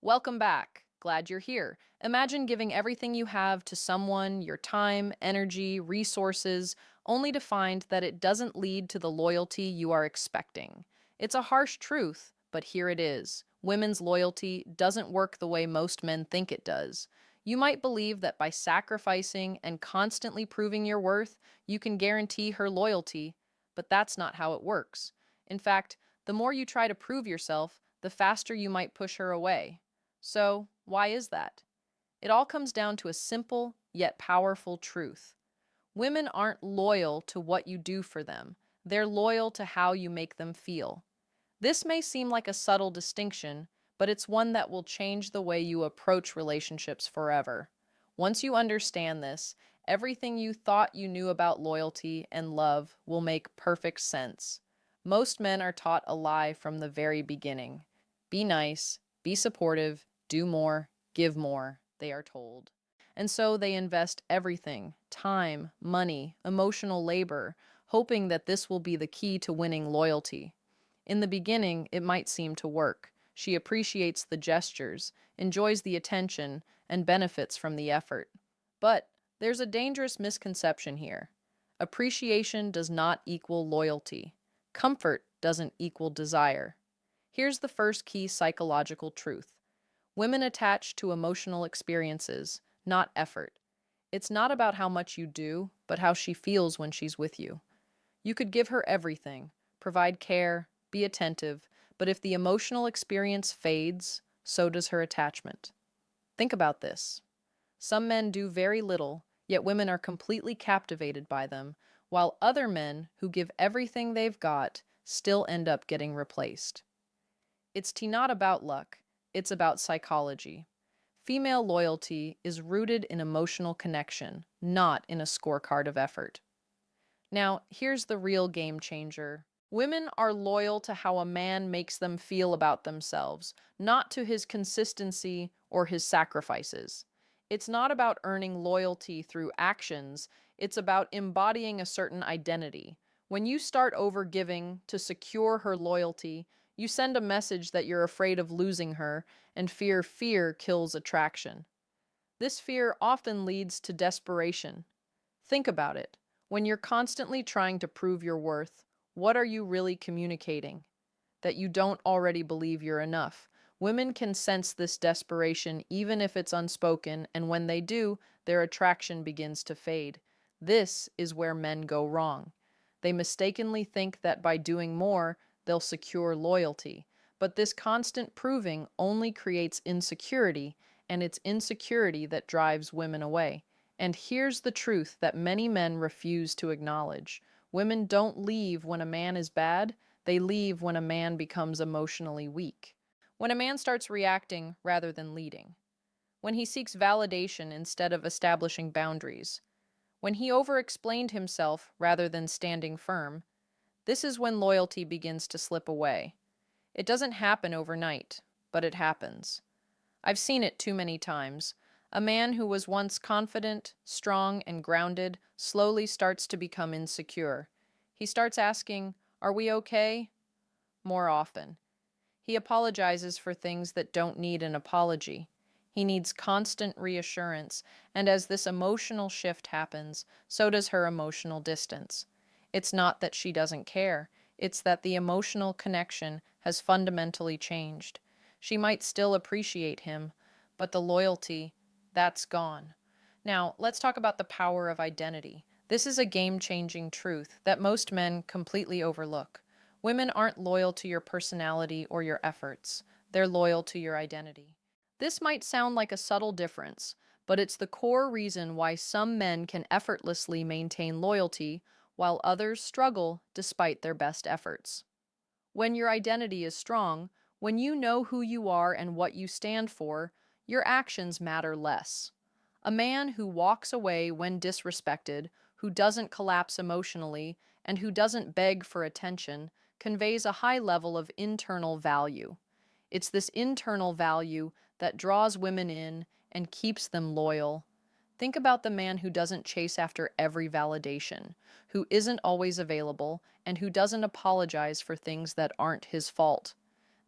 Welcome back. Glad you're here. Imagine giving everything you have to someone, your time, energy, resources, only to find that it doesn't lead to the loyalty you are expecting. It's a harsh truth, but here it is. Women's loyalty doesn't work the way most men think it does. You might believe that by sacrificing and constantly proving your worth, you can guarantee her loyalty, but that's not how it works. In fact, the more you try to prove yourself, the faster you might push her away. So, why is that? It all comes down to a simple yet powerful truth. Women aren't loyal to what you do for them, they're loyal to how you make them feel. This may seem like a subtle distinction, but it's one that will change the way you approach relationships forever. Once you understand this, everything you thought you knew about loyalty and love will make perfect sense. Most men are taught a lie from the very beginning. Be nice, be supportive, do more, give more, they are told. And so they invest everything time, money, emotional labor, hoping that this will be the key to winning loyalty. In the beginning, it might seem to work. She appreciates the gestures, enjoys the attention, and benefits from the effort. But there's a dangerous misconception here. Appreciation does not equal loyalty. Comfort doesn't equal desire. Here's the first key psychological truth. Women attach to emotional experiences, not effort. It's not about how much you do, but how she feels when she's with you. You could give her everything, provide care, be attentive, but if the emotional experience fades, so does her attachment. Think about this. Some men do very little, yet women are completely captivated by them, while other men who give everything they've got still end up getting replaced. It's not about luck, it's about psychology. Female loyalty is rooted in emotional connection, not in a scorecard of effort. Now, here's the real game changer. Women are loyal to how a man makes them feel about themselves, not to his consistency or his sacrifices. It's not about earning loyalty through actions, it's about embodying a certain identity. When you start overgiving to secure her loyalty, you send a message that you're afraid of losing her, and fear kills attraction. This fear often leads to desperation. Think about it. When you're constantly trying to prove your worth, what are you really communicating? That you don't already believe you're enough. Women can sense this desperation even if it's unspoken, and when they do, their attraction begins to fade. This is where men go wrong. They mistakenly think that by doing more, they'll secure loyalty. But this constant proving only creates insecurity, and it's insecurity that drives women away. And here's the truth that many men refuse to acknowledge. Women don't leave when a man is bad, they leave when a man becomes emotionally weak. When a man starts reacting rather than leading. When he seeks validation instead of establishing boundaries. When he over-explained himself rather than standing firm. This is when loyalty begins to slip away. It doesn't happen overnight, but it happens. I've seen it too many times. A man who was once confident, strong, and grounded slowly starts to become insecure. He starts asking, "Are we okay?" more often. He apologizes for things that don't need an apology. He needs constant reassurance, and as this emotional shift happens, so does her emotional distance. It's not that she doesn't care, it's that the emotional connection has fundamentally changed. She might still appreciate him, but the loyalty, that's gone. Now, let's talk about the power of identity. This is a game-changing truth that most men completely overlook. Women aren't loyal to your personality or your efforts. They're loyal to your identity. This might sound like a subtle difference, but it's the core reason why some men can effortlessly maintain loyalty while others struggle despite their best efforts. When your identity is strong, when you know who you are and what you stand for, your actions matter less. A man who walks away when disrespected, who doesn't collapse emotionally, and who doesn't beg for attention conveys a high level of internal value. It's this internal value that draws women in and keeps them loyal. Think about the man who doesn't chase after every validation, who isn't always available, and who doesn't apologize for things that aren't his fault.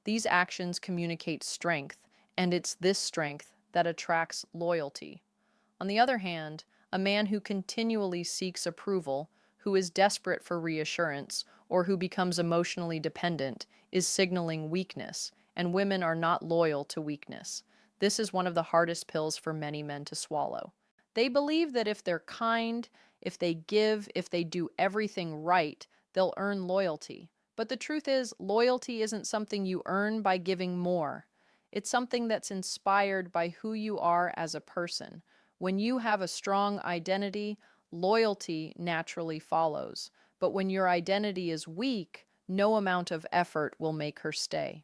These actions communicate strength, And it's this strength that attracts loyalty. On the other hand, a man who continually seeks approval, who is desperate for reassurance, or who becomes emotionally dependent, is signaling weakness, and women are not loyal to weakness. This is one of the hardest pills for many men to swallow. They believe that if they're kind, if they give, if they do everything right, they'll earn loyalty. But the truth is, loyalty isn't something you earn by giving more. It's something that's inspired by who you are as a person. When you have a strong identity, loyalty naturally follows. But when your identity is weak, no amount of effort will make her stay.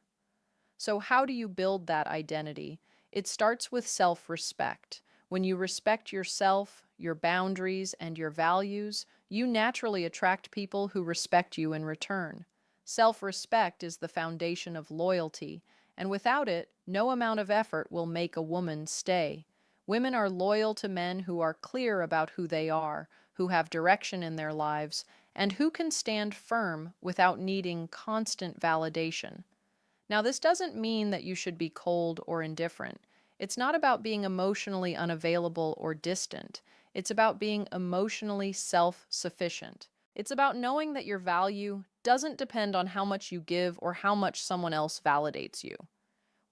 So, how do you build that identity? It starts with self respect. When you respect yourself, your boundaries, and your values, you naturally attract people who respect you in return. Self respect is the foundation of loyalty, and without it, no amount of effort will make a woman stay. Women are loyal to men who are clear about who they are, who have direction in their lives, and who can stand firm without needing constant validation. Now, this doesn't mean that you should be cold or indifferent. It's not about being emotionally unavailable or distant. It's about being emotionally self sufficient. It's about knowing that your value doesn't depend on how much you give or how much someone else validates you.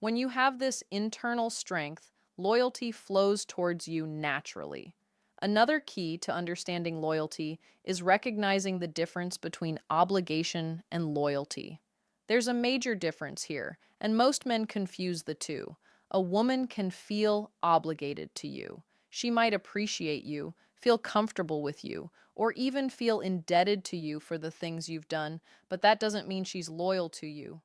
When you have this internal strength, loyalty flows towards you naturally. Another key to understanding loyalty is recognizing the difference between obligation and loyalty. There's a major difference here, and most men confuse the two. A woman can feel obligated to you. She might appreciate you, feel comfortable with you, or even feel indebted to you for the things you've done, but that doesn't mean she's loyal to you.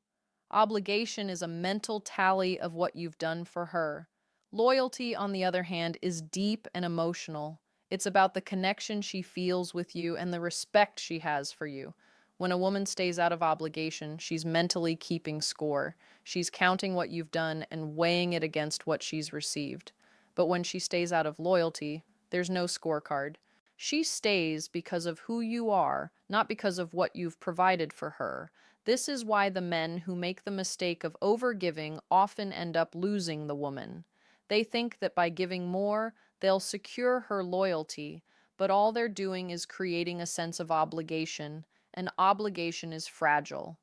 Obligation is a mental tally of what you've done for her. Loyalty, on the other hand, is deep and emotional. It's about the connection she feels with you and the respect she has for you. When a woman stays out of obligation, she's mentally keeping score. She's counting what you've done and weighing it against what she's received. But when she stays out of loyalty, there's no scorecard. She stays because of who you are, not because of what you've provided for her. This is why the men who make the mistake of overgiving often end up losing the woman. They think that by giving more, they'll secure her loyalty, but all they're doing is creating a sense of obligation. An obligation is fragile.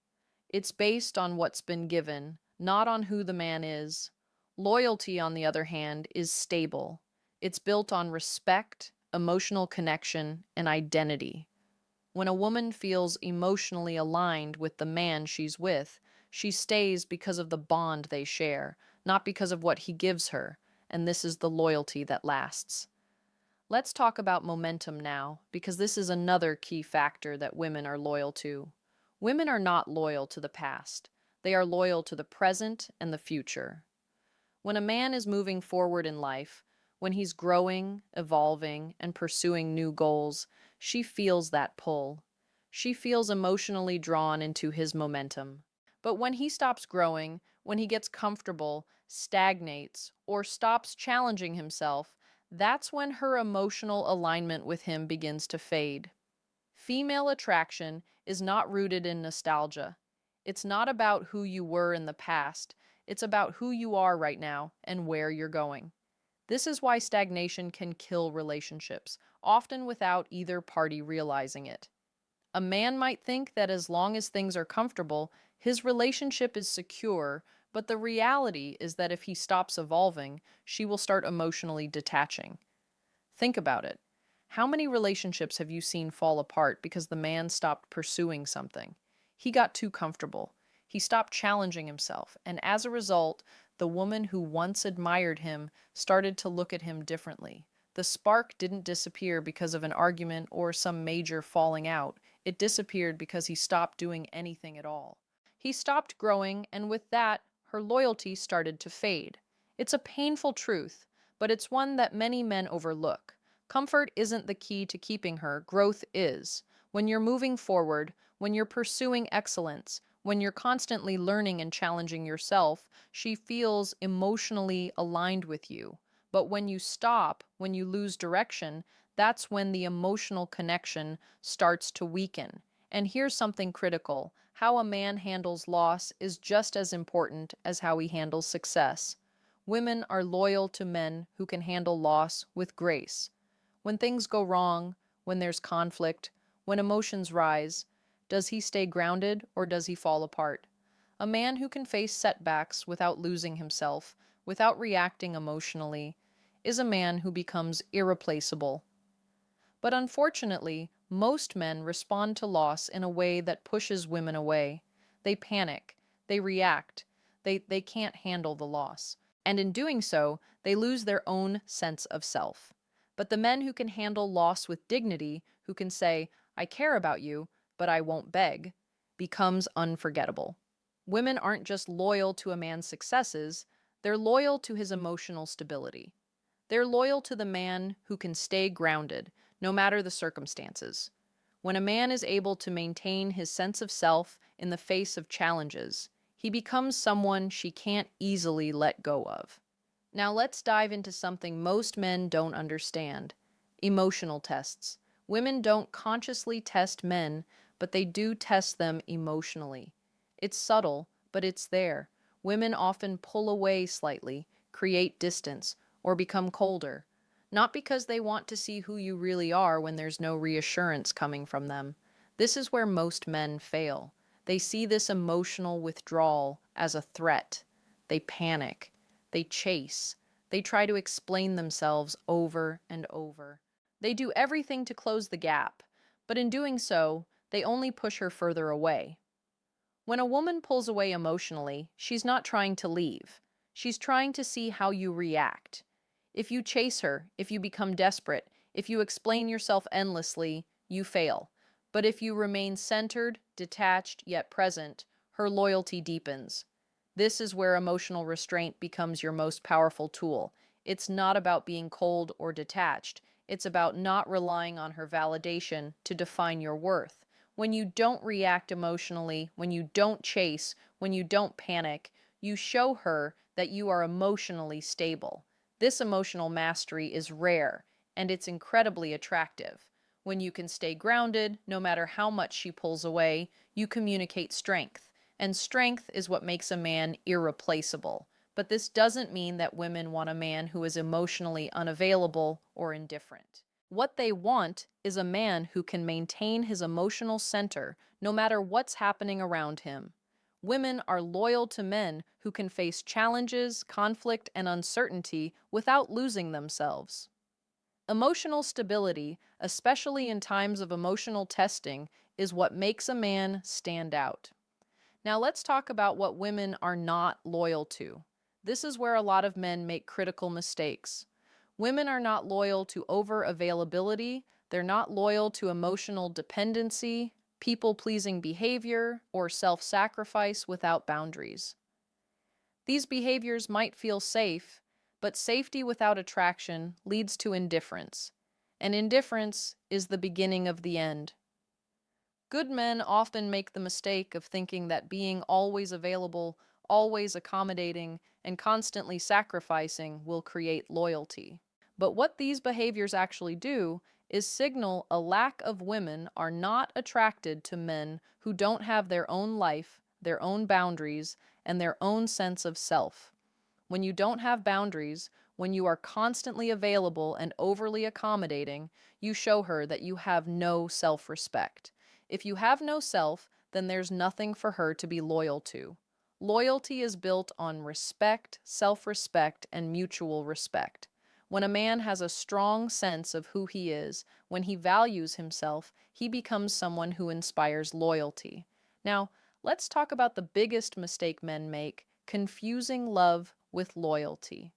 It's based on what's been given, not on who the man is. Loyalty, on the other hand, is stable. It's built on respect, emotional connection, and identity. When a woman feels emotionally aligned with the man she's with, she stays because of the bond they share, not because of what he gives her, and this is the loyalty that lasts. Let's talk about momentum now, because this is another key factor that women are loyal to. Women are not loyal to the past. They are loyal to the present and the future. When a man is moving forward in life, when he's growing, evolving, and pursuing new goals, she feels that pull. She feels emotionally drawn into his momentum. But when he stops growing, when he gets comfortable, stagnates, or stops challenging himself, that's when her emotional alignment with him begins to fade. Female attraction is not rooted in nostalgia. It's not about who you were in the past. It's about who you are right now and where you're going. This is why stagnation can kill relationships, often without either party realizing it. A man might think that as long as things are comfortable, his relationship is secure, but the reality is that if he stops evolving, she will start emotionally detaching. Think about it. How many relationships have you seen fall apart because the man stopped pursuing something? He got too comfortable. He stopped challenging himself, and as a result, the woman who once admired him started to look at him differently. The spark didn't disappear because of an argument or some major falling out. It disappeared because he stopped doing anything at all. He stopped growing, and with that, her loyalty started to fade. It's a painful truth, but it's one that many men overlook. Comfort isn't the key to keeping her, growth is. When you're moving forward, when you're pursuing excellence, when you're constantly learning and challenging yourself, she feels emotionally aligned with you. But when you stop, when you lose direction, that's when the emotional connection starts to weaken. And here's something critical. How a man handles loss is just as important as how he handles success. Women are loyal to men who can handle loss with grace. When things go wrong, when there's conflict, when emotions rise, does he stay grounded or does he fall apart? A man who can face setbacks without losing himself, without reacting emotionally, is a man who becomes irreplaceable. But unfortunately, most men respond to loss in a way that pushes women away. They panic, they react, they can't handle the loss. And in doing so, they lose their own sense of self. But the men who can handle loss with dignity, who can say, I care about you, but I won't beg, becomes unforgettable. Women aren't just loyal to a man's successes, they're loyal to his emotional stability. They're loyal to the man who can stay grounded, no matter the circumstances. When a man is able to maintain his sense of self in the face of challenges, he becomes someone she can't easily let go of. Now let's dive into something most men don't understand: emotional tests. Women don't consciously test men, but they do test them emotionally. It's subtle, but it's there. Women often pull away slightly, create distance, or become colder. Not because they want to see who you really are when there's no reassurance coming from them. This is where most men fail. They see this emotional withdrawal as a threat. They panic. They chase. They try to explain themselves over and over. They do everything to close the gap, but in doing so, they only push her further away. When a woman pulls away emotionally, she's not trying to leave. She's trying to see how you react. If you chase her, if you become desperate, if you explain yourself endlessly, you fail. But if you remain centered, detached, yet present, her loyalty deepens. This is where emotional restraint becomes your most powerful tool. It's not about being cold or detached. It's about not relying on her validation to define your worth. When you don't react emotionally, when you don't chase, when you don't panic, you show her that you are emotionally stable. This emotional mastery is rare, and it's incredibly attractive. When you can stay grounded, no matter how much she pulls away, you communicate strength. And strength is what makes a man irreplaceable. But this doesn't mean that women want a man who is emotionally unavailable or indifferent. What they want is a man who can maintain his emotional center no matter what's happening around him. Women are loyal to men who can face challenges, conflict, and uncertainty without losing themselves. Emotional stability, especially in times of emotional testing, is what makes a man stand out. Now let's talk about what women are not loyal to. This is where a lot of men make critical mistakes. Women are not loyal to over-availability, they're not loyal to emotional dependency, people-pleasing behavior, or self-sacrifice without boundaries. These behaviors might feel safe, but safety without attraction leads to indifference, and indifference is the beginning of the end. Good men often make the mistake of thinking that being always available, always accommodating, and constantly sacrificing will create loyalty. But what these behaviors actually do is signal a lack of women are not attracted to men who don't have their own life, their own boundaries, and their own sense of self. When you don't have boundaries, when you are constantly available and overly accommodating, you show her that you have no self-respect. If you have no self, then there's nothing for her to be loyal to. Loyalty is built on respect, self-respect, and mutual respect. When a man has a strong sense of who he is, when he values himself, he becomes someone who inspires loyalty. Now, let's talk about the biggest mistake men make: confusing love with loyalty.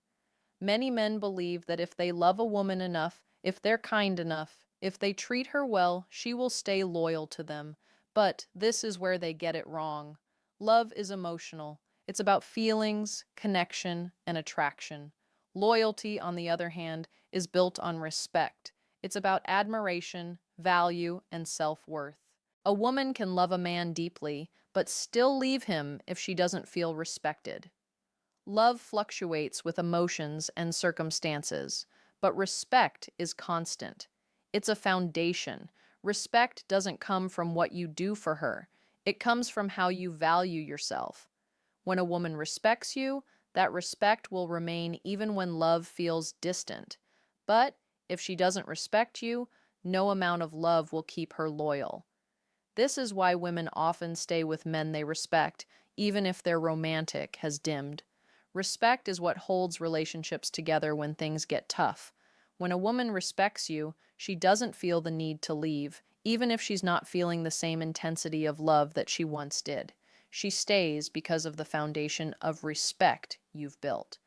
Many men believe that if they love a woman enough, if they're kind enough, if they treat her well, she will stay loyal to them. But this is where they get it wrong. Love is emotional. It's about feelings, connection, and attraction. Loyalty, on the other hand, is built on respect. It's about admiration, value, and self-worth. A woman can love a man deeply, but still leave him if she doesn't feel respected. Love fluctuates with emotions and circumstances, but respect is constant. It's a foundation. Respect doesn't come from what you do for her. It comes from how you value yourself. When a woman respects you, That respect will remain even when love feels distant. But if she doesn't respect you, no amount of love will keep her loyal. This is why women often stay with men they respect, even if their romantic has dimmed. Respect is what holds relationships together when things get tough. When a woman respects you, she doesn't feel the need to leave, even if she's not feeling the same intensity of love that she once did. She stays because of the foundation of respect you've built.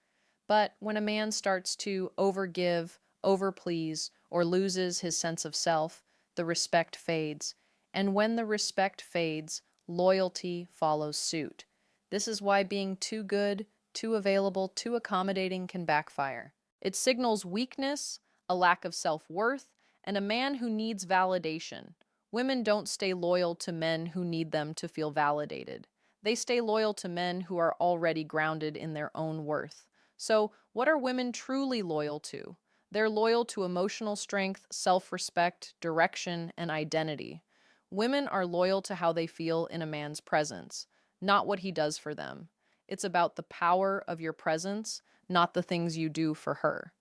But when a man starts to overgive, overplease, or loses his sense of self, the respect fades. And when the respect fades, loyalty follows suit. This is why being too good, too available, too accommodating can backfire. It signals weakness, a lack of self-worth, and a man who needs validation. Women don't stay loyal to men who need them to feel validated. They stay loyal to men who are already grounded in their own worth. So, what are women truly loyal to? They're loyal to emotional strength, self-respect, direction, and identity. Women are loyal to how they feel in a man's presence, not what he does for them. It's about the power of your presence, not the things you do for her.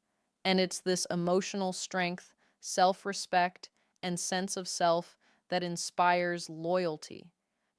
And it's this emotional strength, self-respect, and sense of self that inspires loyalty.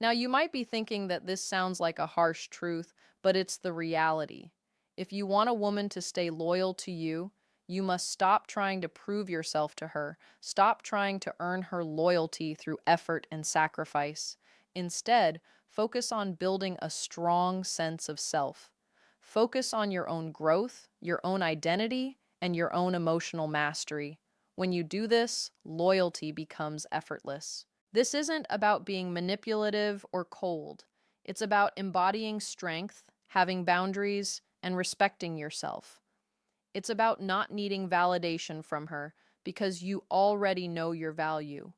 Now, you might be thinking that this sounds like a harsh truth, but it's the reality. If you want a woman to stay loyal to you, you must stop trying to prove yourself to her. Stop trying to earn her loyalty through effort and sacrifice. Instead, focus on building a strong sense of self. Focus on your own growth, your own identity, and your own emotional mastery. When you do this, loyalty becomes effortless. This isn't about being manipulative or cold. It's about embodying strength, having boundaries, and respecting yourself. It's about not needing validation from her because you already know your value.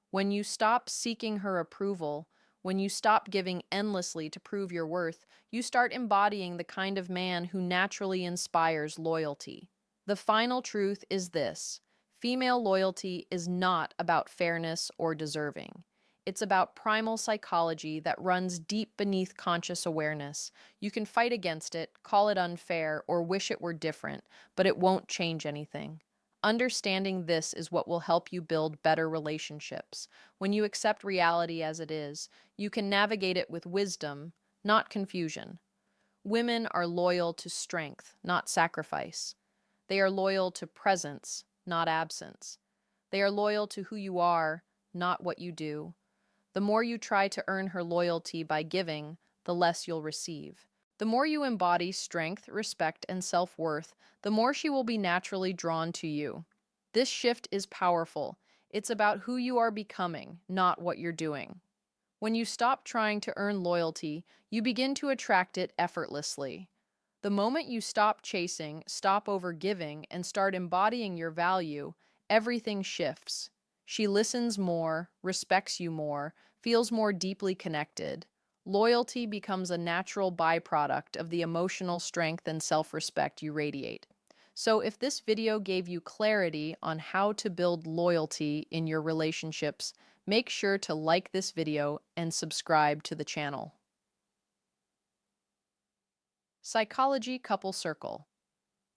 When you stop seeking her approval, when you stop giving endlessly to prove your worth, you start embodying the kind of man who naturally inspires loyalty. The final truth is this: female loyalty is not about fairness or deserving. It's about primal psychology that runs deep beneath conscious awareness. You can fight against it, call it unfair, or wish it were different, but it won't change anything. Understanding this is what will help you build better relationships. When you accept reality as it is, you can navigate it with wisdom, not confusion. Women are loyal to strength, not sacrifice. They are loyal to presence, not absence. They are loyal to who you are, not what you do. The more you try to earn her loyalty by giving, the less you'll receive. The more you embody strength, respect, and self-worth, the more she will be naturally drawn to you. This shift is powerful. It's about who you are becoming, not what you're doing. When you stop trying to earn loyalty, you begin to attract it effortlessly. The moment you stop chasing, stop overgiving, and start embodying your value, everything shifts. She listens more, respects you more, feels more deeply connected. Loyalty becomes a natural byproduct of the emotional strength and self-respect you radiate. So if this video gave you clarity on how to build loyalty in your relationships, make sure to like this video and subscribe to the channel. Psychology Couple Circle.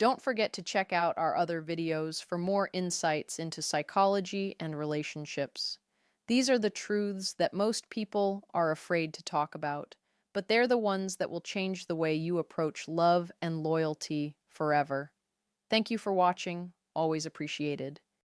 Don't forget to check out our other videos for more insights into psychology and relationships. These are the truths that most people are afraid to talk about, but they're the ones that will change the way you approach love and loyalty forever. Thank you for watching. Always appreciated.